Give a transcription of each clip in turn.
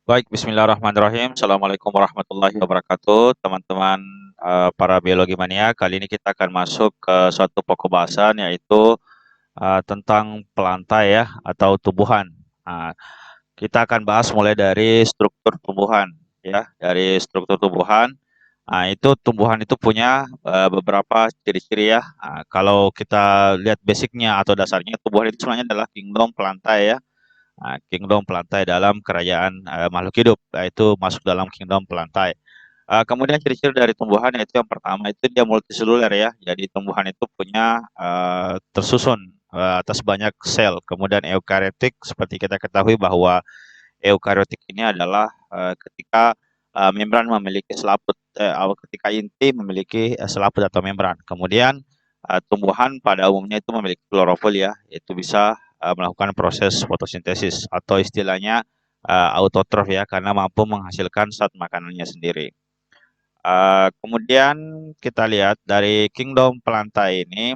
Baik, bismillahirrahmanirrahim. Assalamualaikum warahmatullahi wabarakatuh, teman-teman para biologi mania. Kali ini kita akan masuk ke suatu pokok bahasan yaitu tentang pelantai ya atau tumbuhan. Nah, kita akan bahas mulai dari struktur tumbuhan ya, dari struktur tumbuhan. Nah, itu tumbuhan itu punya beberapa ciri-ciri ya. Nah, kalau kita lihat basicnya atau dasarnya, tumbuhan itu sebenarnya adalah kingdom pelantai ya. Nah, kingdom pelantai dalam kerajaan makhluk hidup, yaitu masuk dalam kingdom pelantai. Kemudian ciri-ciri dari tumbuhan yaitu yang pertama itu dia multiseluler ya. Jadi tumbuhan itu punya tersusun atas banyak sel. Kemudian eukariotik seperti kita ketahui bahwa eukariotik ini adalah ketika membran memiliki selaput, ketika inti memiliki selaput atau membran. Kemudian tumbuhan pada umumnya itu memiliki klorofil ya, itu bisa melakukan proses fotosintesis atau istilahnya autotrof ya, karena mampu menghasilkan zat makanannya sendiri. Kemudian kita lihat dari kingdom pelantai ini,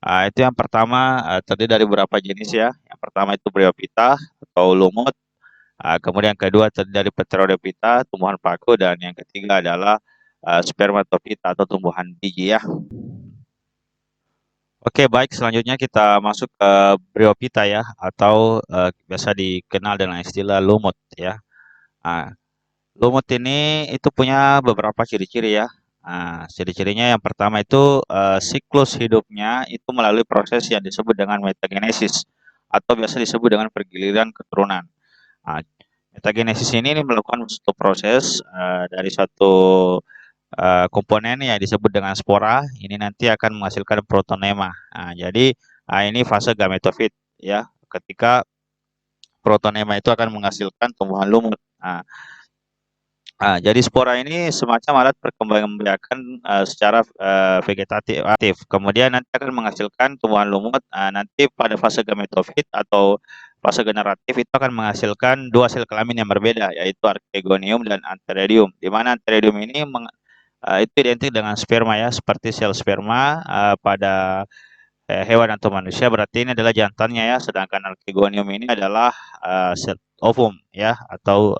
itu yang pertama terdiri dari beberapa jenis ya. Yang pertama itu Bryophyta atau lumut. Kemudian yang kedua terdiri dari Pterodophyta, tumbuhan paku, dan yang ketiga adalah Spermatophyta atau tumbuhan biji ya. Oke, baik. Selanjutnya kita masuk ke Bryophyta ya, atau biasa dikenal dengan istilah lumut ya. Nah, lumut ini itu punya beberapa ciri-ciri ya. Nah, ciri-cirinya yang pertama itu siklus hidupnya itu melalui proses yang disebut dengan metagenesis atau biasa disebut dengan pergiliran keturunan. Nah, metagenesis ini melakukan suatu proses dari suatu komponen yang disebut dengan spora. Ini nanti akan menghasilkan protonema. Nah, jadi ini fase gametofit ya. Ketika protonema itu akan menghasilkan tumbuhan lumut. Jadi spora ini semacam alat perkembangbiakan secara vegetatif. Kemudian nanti akan menghasilkan tumbuhan lumut. Nanti pada fase gametofit atau fase generatif itu akan menghasilkan dua sel kelamin yang berbeda, yaitu archegonium dan antheridium. Di mana antheridium ini itu identik dengan sperma ya, seperti sel sperma pada hewan atau manusia, berarti ini adalah jantannya ya, sedangkan archegonium ini adalah sel ovum ya atau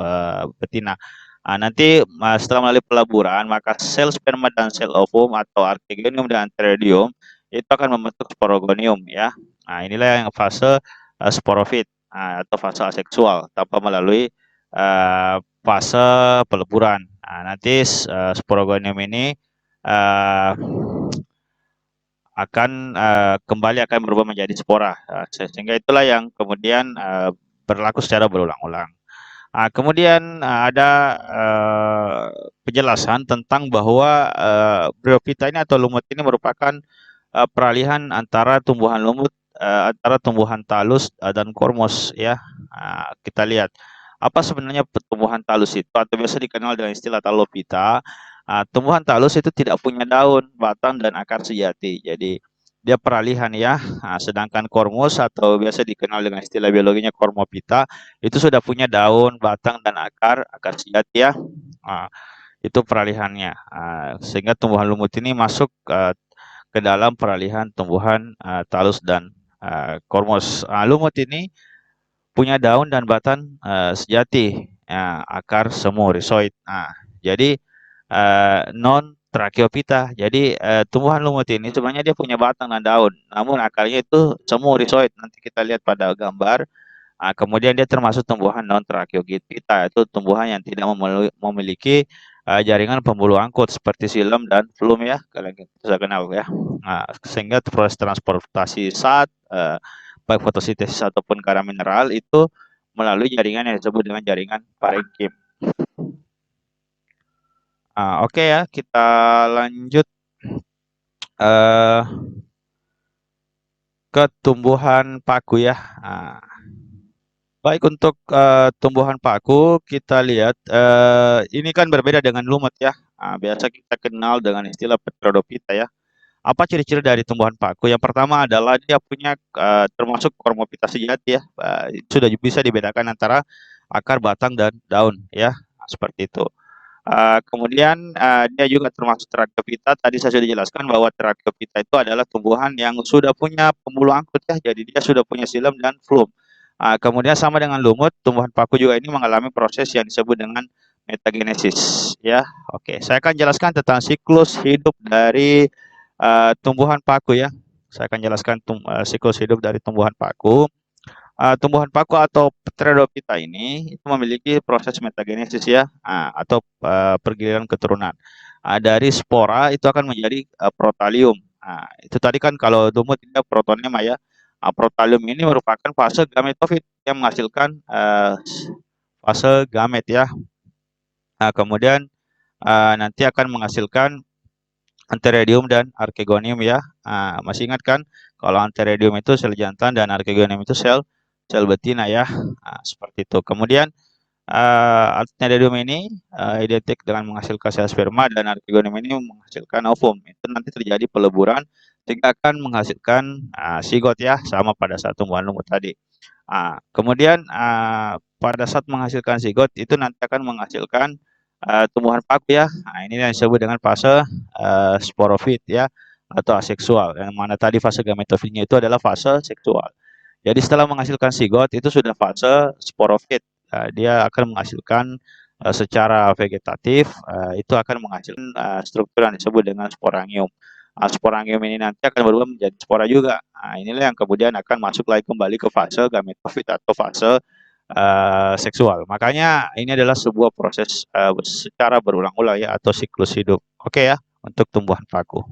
betina. Nanti setelah melalui peleburan, maka sel sperma dan sel ovum atau archegonium dan antheridium itu akan membentuk sporogonium ya. Nah, inilah yang fase sporofit atau fase aseksual tanpa melalui fase peleburan. Nanti sporogonium ini uh, akan kembali akan berubah menjadi spora, sehingga itulah yang kemudian berlaku secara berulang-ulang. Kemudian ada penjelasan tentang bahwa Bryophyta ini atau lumut ini merupakan peralihan antara tumbuhan lumut, antara tumbuhan talus dan kormos ya. Kita lihat apa sebenarnya tumbuhan talus itu, atau biasa dikenal dengan istilah talophyta. Tumbuhan talus itu tidak punya daun, batang, dan akar sejati. Jadi dia peralihan ya. Sedangkan kormos atau biasa dikenal dengan istilah biologinya Cormophyta itu sudah punya daun, batang, dan akar sejati ya. Itu peralihannya. Sehingga tumbuhan lumut ini masuk ke dalam peralihan tumbuhan talus dan kormos. Lumut ini punya daun dan batang sejati, akar semu, rhizoid. Jadi non Tracheophyta. Jadi tumbuhan lumut ini sebenarnya dia punya batang dan daun, namun akarnya itu semu, rhizoid. Nanti kita lihat pada gambar. Kemudian dia termasuk tumbuhan non Tracheophyta, itu tumbuhan yang tidak memiliki jaringan pembuluh angkut seperti xilem dan phloem ya, kalian bisa kenal ya. Sehingga proses transportasi zat baik fotosintesis ataupun karena mineral itu melalui jaringan yang disebut dengan jaringan parenkim. Oke ya, kita lanjut ke tumbuhan paku ya. Baik, untuk tumbuhan paku kita lihat ini kan berbeda dengan lumut ya. Biasa kita kenal dengan istilah Pterodophyta ya. Apa ciri-ciri dari tumbuhan paku? Yang pertama adalah dia punya termasuk Cormophyta sejati ya. Sudah bisa dibedakan antara akar, batang, dan daun ya. Seperti itu. Kemudian dia juga termasuk Tracheophyta. Tadi saya sudah jelaskan bahwa Tracheophyta itu adalah tumbuhan yang sudah punya pembuluh angkut ya. Jadi dia sudah punya xilem dan phloem. Kemudian sama dengan lumut, tumbuhan paku juga ini mengalami proses yang disebut dengan metagenesis, ya. Oke, saya akan jelaskan tentang siklus hidup dari tumbuhan paku ya. Saya akan jelaskan siklus hidup dari tumbuhan paku. Tumbuhan paku atau Pteridophyta ini itu memiliki proses metagenesis ya, atau pergiliran keturunan. Dari spora itu akan menjadi protalium. Itu tadi kan kalau lumut ini protonema ya. Protalium ini merupakan fase gametofit yang menghasilkan fase gamet ya. Kemudian nanti akan menghasilkan Antheridium dan Archegonium ya. Masih ingat kan kalau Antheridium itu sel jantan dan Archegonium itu sel betina ya. Seperti itu. Kemudian Antheridium ini identik dengan menghasilkan sel sperma dan Archegonium ini menghasilkan ovum. Itu nanti terjadi peleburan sehingga akan menghasilkan sigot ya, sama pada saat tumbuhan lumut tadi. Kemudian pada saat menghasilkan zigot itu nanti akan menghasilkan tumbuhan paku ya. Ini yang disebut dengan fase sporofit ya, atau aseksual. Yang mana tadi fase gametofitnya itu adalah fase seksual. Jadi setelah menghasilkan zigot itu sudah fase sporofit. Dia akan menghasilkan secara vegetatif itu akan menghasilkan struktur yang disebut dengan sporangium. Sporangium ini nanti akan berubah menjadi spora juga. Inilah yang kemudian akan masuk lagi kembali ke fase gametofit atau fase seksual. Makanya ini adalah sebuah proses secara berulang-ulang ya, atau siklus hidup. Oke ya, untuk tumbuhan paku.